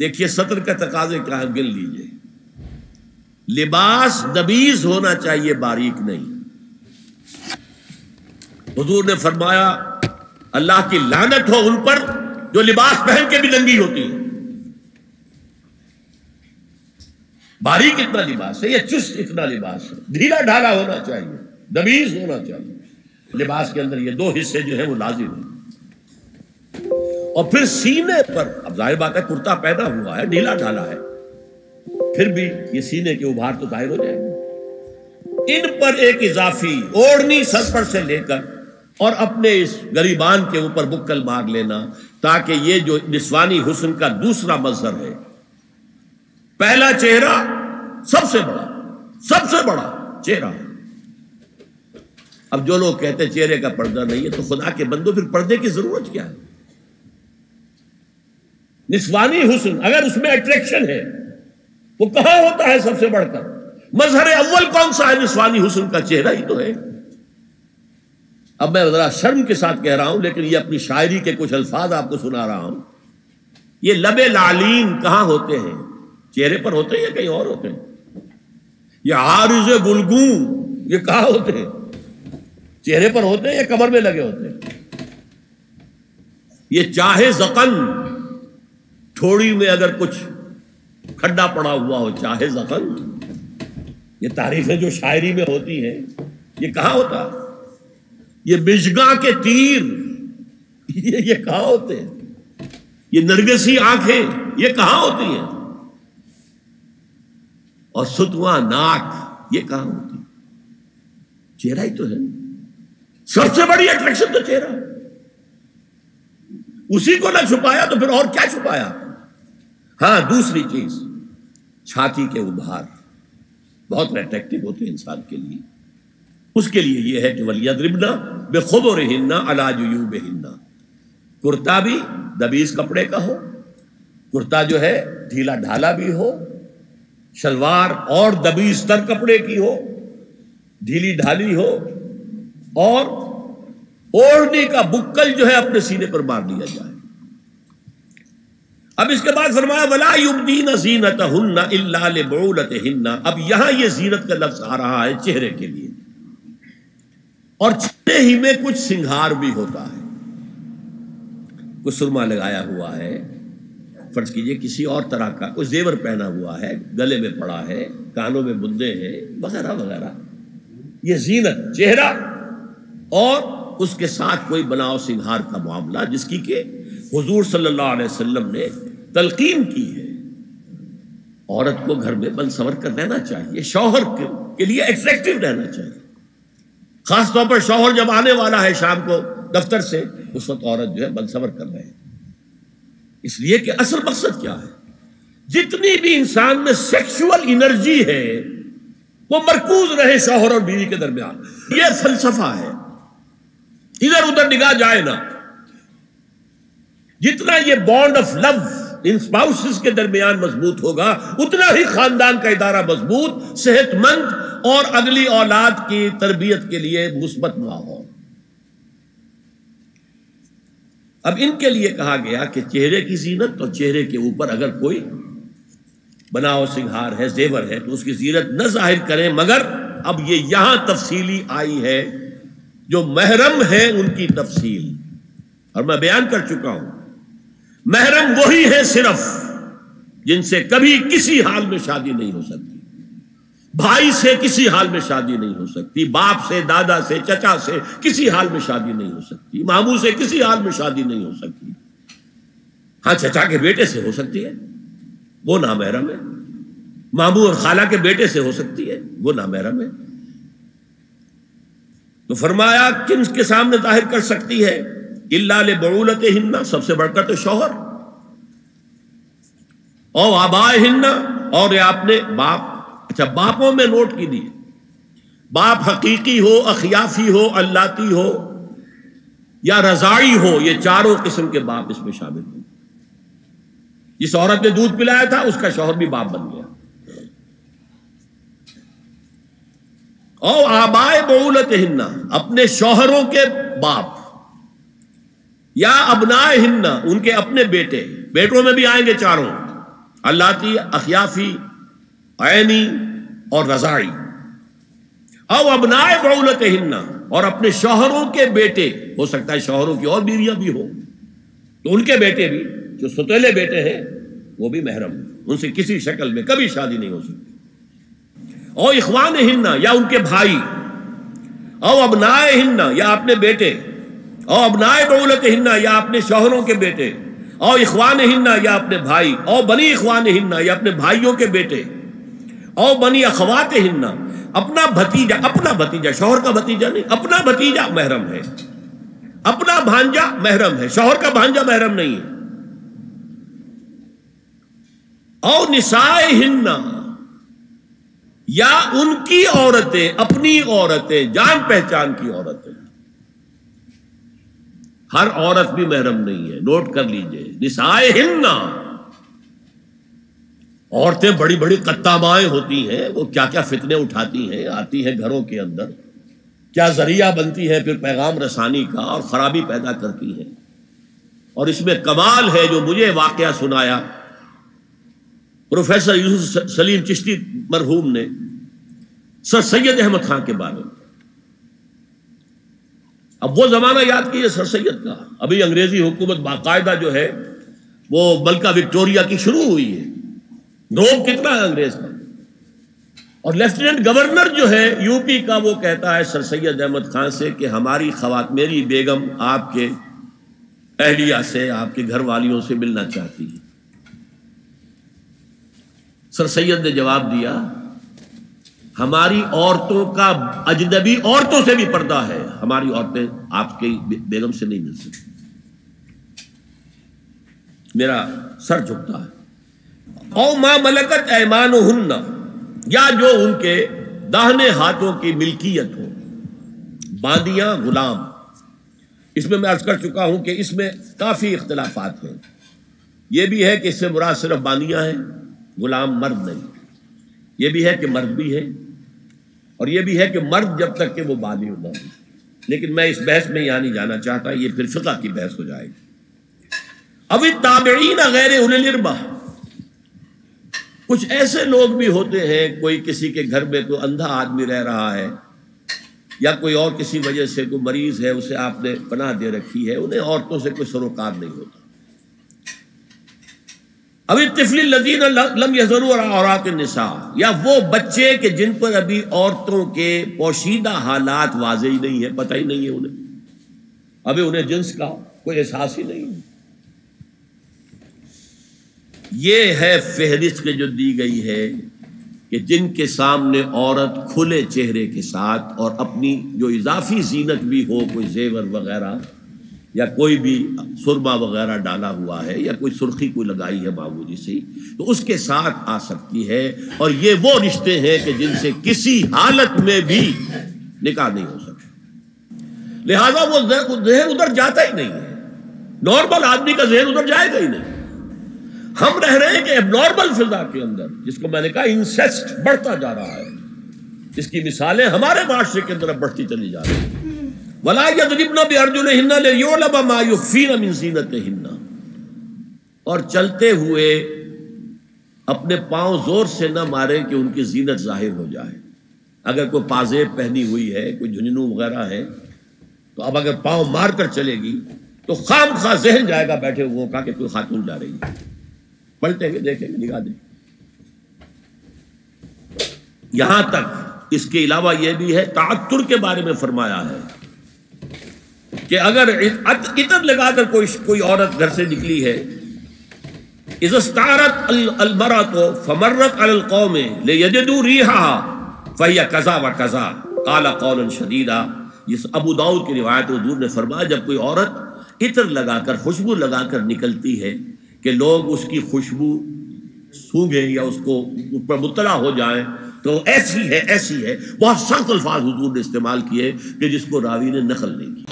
دیکھیے سطر کا تقاضے کیا ہے، گن لیجئے. لباس دبیز ہونا چاہیے، باریک نہیں. حضور نے فرمایا اللہ کی لعنت ہو ان پر جو لباس پہن کے بھی ننگی ہوتی ہے. باریک اتنا لباس ہے یا چست اتنا لباس ہے، ڈھیلا ڈھالا ہونا چاہیے، دبیز ہونا چاہیے. لباس کے اندر یہ دو حصے جو ہیں وہ لازم ہیں. اور پھر سینے پر، اب ظاہر بات ہے کرتا پیدا ہوا ہے، ڈھیلا ڈھالا ہے، پھر بھی یہ سینے کے ابھار تو ظاہر ہو جائیں گے. ان پر ایک اضافی اوڑھنی سر پر سے لے کر اور اپنے اس گریبان کے اوپر بکل مار لینا، تاکہ یہ جو نسوانی حسن کا دوسرا مظہر ہے، پہلا چہرہ سب سے بڑا چہرہ. اب جو لوگ کہتے ہیں چہرے کا پردہ نہیں ہے، تو خدا کے بندو پھر پردے کی ضرورت کیا ہے؟ نسوانی حسن اگر اس میں اٹریکشن ہے وہ کہاں ہوتا ہے سب سے بڑھ کر؟ مظہر اول کون سا ہے نسوانی حسن کا؟ چہرہ ہی تو ہے. اب میں ذرا شرم کے ساتھ کہہ رہا ہوں، لیکن یہ اپنی شاعری کے کچھ الفاظ آپ کو سنا رہا ہوں. یہ لب لعلین کہاں ہوتے ہیں؟ چہرے پر ہوتے ہیں یا کہیں اور ہوتے ہیں؟ یہ عارض گلگوں یہ کہاں ہوتے ہیں؟ چہرے پر ہوتے ہیں یا کمر میں لگے ہوتے ہیں؟ یہ چاہے زقن، تھوڑی میں اگر کچھ کھڈا پڑا ہوا ہو، چاہے زقن. یہ تعریفیں جو شاعری میں ہوتی ہیں یہ کہاں ہوتا؟ یہ مژگاں کے تیر یہ کہاں ہوتے ہیں؟ یہ نرگسی آنکھیں یہ کہاں ہوتی ہیں؟ اور ستواں ناک یہ کہاں ہوتی ہے؟ چہرہ ہی تو ہے. سب سے بڑی اٹریکشن تو چہرہ ہے. اسی کو نہ چھپایا تو پھر اور کیا چھپایا؟ ہاں دوسری چیز، چھاتی کے ابھار بہت اٹریکٹیو ہوتے ہیں انسان کے لیے. اس کے لیے یہ ہے کہ وَلْيَضْرِبْنَ بِخُمُرِهِنَّ عَلَىٰ جُيُوبِهِنَّ. کرتا بھی دبیز کپڑے کا ہو، کرتا جو ہے ڈھیلا ڈھالا بھی ہو، شلوار اور دبیز تر کپڑے کی ہو، ڈھیلی ڈھالی ہو، اور اوڑھنی کا بکل جو ہے اپنے سینے پر مار لیا جائے. اب اس کے بعد فرمایا وَلَا يُبْدِينَ زِينَتَهُنَّ إِلَّا لِبُعُولَتِهِنَّ. اب یہاں یہ زینت کا لفظ آ رہا ہے چہرے کے لیے، اور چہرے ہی میں کچھ سنگھار بھی ہوتا ہے. کچھ سرما لگایا ہوا ہے، فرض کیجئے کسی اور طرح کا کوئی زیور پہنا ہوا ہے، گلے میں پڑا ہے، کانوں میں بندے ہیں وغیرہ وغیرہ. یہ زینت چہرہ اور اس کے ساتھ کوئی بناؤ سنگھار کا معاملہ، جس کی کہ حضور صلی اللہ علیہ وسلم نے تلقین کی ہے. عورت کو گھر میں بن سنور کر رہنا چاہیے، شوہر کے لیے ایٹریکٹیو رہنا چاہیے. خاص طور پر شوہر جب آنے والا ہے شام کو دفتر سے، اس وقت عورت جو ہے بن سنور کر رہے ہیں. اس لیے کہ اصل مقصد کیا ہے؟ جتنی بھی انسان میں سیکشول انرجی ہے وہ مرکوز رہے شوہر اور بیوی کے درمیان. یہ فلسفہ ہے، ادھر ادھر نگاہ جائے نا. جتنا یہ bond of love in spouses کے درمیان مضبوط ہوگا، اتنا ہی خاندان کا ادارہ مضبوط، صحت مند اور اگلی اولاد کی تربیت کے لیے مثبت ماحول. اب ان کے لیے کہا گیا کہ چہرے کی زینت، اور چہرے کے اوپر اگر کوئی بناؤ سنگھار ہے، زیور ہے، تو اس کی زینت نہ ظاہر کریں. مگر اب یہ یہاں تفصیلی آئی ہے، جو محرم ہے ان کی تفصیل، اور میں بیان کر چکا ہوں. محرم وہی ہے صرف جن سے کبھی کسی حال میں شادی نہیں ہو سکتی. بھائی سے کسی حال میں شادی نہیں ہو سکتی، باپ سے، دادا سے، چچا سے کسی حال میں شادی نہیں ہو سکتی، ماموں سے کسی حال میں شادی نہیں ہو سکتی. ہاں چچا کے بیٹے سے ہو سکتی ہے، وہ نامحرم ہے. ماموں اور خالہ کے بیٹے سے ہو سکتی ہے، وہ نامحرم ہے. تو فرمایا کن کے سامنے ظاہر کر سکتی ہے؟ الا لبعولتہن، سب سے بڑھ کر تو شوہر، اور آبائہن، اور اپنے باپ. اچھا باپوں میں نوٹ کی دی، باپ حقیقی ہو، اخیافی ہو، اللاتی ہو یا رضاعی ہو، یہ چاروں قسم کے باپ اس میں شامل ہوں. جس عورت نے دودھ پلایا تھا اس کا شوہر بھی باپ بن گیا. او آبائے بعولتہن، اپنے شوہروں کے باپ، یا ابنائہن، ان کے اپنے بیٹے، بیٹوں میں بھی آئیں گے چاروں، اللاتی اخیافی عینی اور رضاعی، او ابناء بعولتہن، اور اپنے شوہروں کے بیٹے، ہو سکتا ہے شوہروں کی اور بیویاں بھی ہو تو ان کے بیٹے بھی، جو ستیلے بیٹے ہیں وہ بھی محرم، ان سے کسی شکل میں کبھی شادی نہیں ہو سکتی، او اخوانہن، یا ان کے بھائی، او ابنائہن، یا اپنے بیٹے، او ابناء بعولتہن، یا اپنے شوہروں کے بیٹے، او اخوانہن، یا اپنے بھائی، او بنی اخوانہن، یا اپنے بھائیوں کے بیٹے، او بنی اخواتہن، اپنا بھتیجا، شوہر کا بھتیجا نہیں، اپنا بھتیجا محرم ہے، اپنا بھانجا محرم ہے، شوہر کا بھانجا محرم نہیں ہے، او نسائہن، یا ان کی عورتیں، اپنی عورتیں، جان پہچان کی عورتیں، ہر عورت بھی محرم نہیں ہے، نوٹ کر لیجئے، نسائہن، عورتیں بڑی بڑی قطامائیں ہوتی ہیں، وہ کیا کیا فتنے اٹھاتی ہیں، آتی ہیں گھروں کے اندر، کیا ذریعہ بنتی ہے پھر پیغام رسانی کا، اور خرابی پیدا کرتی ہیں۔ اور اس میں کمال ہے جو مجھے واقعہ سنایا پروفیسر یوسف سلیم چشتی مرحوم نے سر سید احمد خان کے بارے میں۔ اب وہ زمانہ یاد کیجیے سر سید کا، ابھی انگریزی حکومت باقاعدہ جو ہے وہ ملکہ وکٹوریہ کی شروع ہوئی ہے، نوب کتنا ہے انگریز کا، اور لیفٹیننٹ گورنر جو ہے یو پی کا وہ کہتا ہے سر سید احمد خان سے کہ ہماری میری بیگم آپ کے اہلیہ سے، آپ کے گھر والیوں سے ملنا چاہتی ہے۔ سر سید نے جواب دیا ہماری عورتوں کا اجنبی عورتوں سے بھی پردہ ہے، ہماری عورتیں آپ کی بیگم سے نہیں مل سکتی۔ میرا سر جھکتا ہے۔ او ما ملکت ایمانہن، یا جو ان کے داہنے ہاتھوں کی ملکیت ہو، باندیاں، غلام۔ اس میں عرض کر چکا ہوں کہ اس میں کافی اختلافات ہیں، یہ بھی ہے کہ اس سے مراد صرف باندیاں ہیں، غلام مرد نہیں، یہ بھی ہے کہ مرد بھی ہے، اور یہ بھی ہے کہ مرد جب تک کہ وہ بالغ نہ ہو، لیکن میں اس بحث میں یہاں نہیں جانا چاہتا، یہ پھر فقہ کی بحث ہو جائے گی۔ اب التابعین غیر اولی الاربہ، کچھ ایسے لوگ بھی ہوتے ہیں، کوئی کسی کے گھر میں کوئی اندھا آدمی رہ رہا ہے، یا کوئی اور کسی وجہ سے کوئی مریض ہے، اسے آپ نے پناہ دے رکھی ہے، انہیں عورتوں سے کوئی سروکار نہیں ہوتا۔ اب الطفل الذین لم یظہروا علی عورات النساء، یا وہ بچے کہ جن پر ابھی عورتوں کے پوشیدہ حالات واضح ہی نہیں ہے، پتہ ہی نہیں ہے انہیں، ابھی انہیں جنس کا کوئی احساس ہی نہیں ہے۔ یہ ہے فہرست جو دی گئی ہے کہ جن کے سامنے عورت کھلے چہرے کے ساتھ اور اپنی جو اضافی زینت بھی ہو، کوئی زیور وغیرہ یا کوئی بھی سرما وغیرہ ڈالا ہوا ہے، یا کوئی سرخی کوئی لگائی ہے معمولی سی، تو اس کے ساتھ آ سکتی ہے، اور یہ وہ رشتے ہیں کہ جن سے کسی حالت میں بھی نکاح نہیں ہو سکتا، لہذا وہ ذہن ادھر جاتا ہی نہیں ہے، نارمل آدمی کا ذہن ادھر جائے گا ہی نہیں۔ ہم رہ رہے ہیں کہ اب نارمل فضا کے اندر، جس کو میں نے کہا انسیسٹ بڑھتا جا رہا ہے، اس کی مثالیں ہمارے معاشرے کے اندر بڑھتی چلی جا رہی ہیں۔ وَلَا يَضْرِبْنَ بِأَرْجُلِهِنَّ لِيُعْلَمَ مَا يُخْفِينَ مِنْ زِينَتِهِنَّ، اور چلتے ہوئے اپنے پاؤں زور سے نہ مارے کہ ان کی زینت ظاہر ہو جائے۔ اگر کوئی پازیب پہنی ہوئی ہے، کوئی جھنجھنو وغیرہ ہے، تو اب اگر پاؤں مار کر چلے گی تو خام خواہ ذہن جائے گا بیٹھے ہوئے کا کہ کوئی خاتون جا رہی ہے، پلٹیں گے، دیکھیں گے، نگاہ دیں۔ یہاں تک اس کے علاوہ یہ بھی ہے، تعطر کے بارے میں فرمایا ہے کہ اگر عطر لگا کر کوئی عورت گھر سے نکلی ہے، اذا استعارت المرأة فمرت على القوم ليجدوا ريحها فهي كذا وكذا قال قولا شديدا۔ یہ ابو داؤد کی روایت، حضور نے فرمایا جب کوئی عورت عطر لگا کر، خوشبو لگا کر نکلتی ہے کہ لوگ اس کی خوشبو سونگیں یا اس پر مطلع ہو جائیں تو ایسی ہے، ایسی ہے، بہت سخت الفاظ حضور نے استعمال کیے کہ جس کو راوی نے نقل نہیں کی۔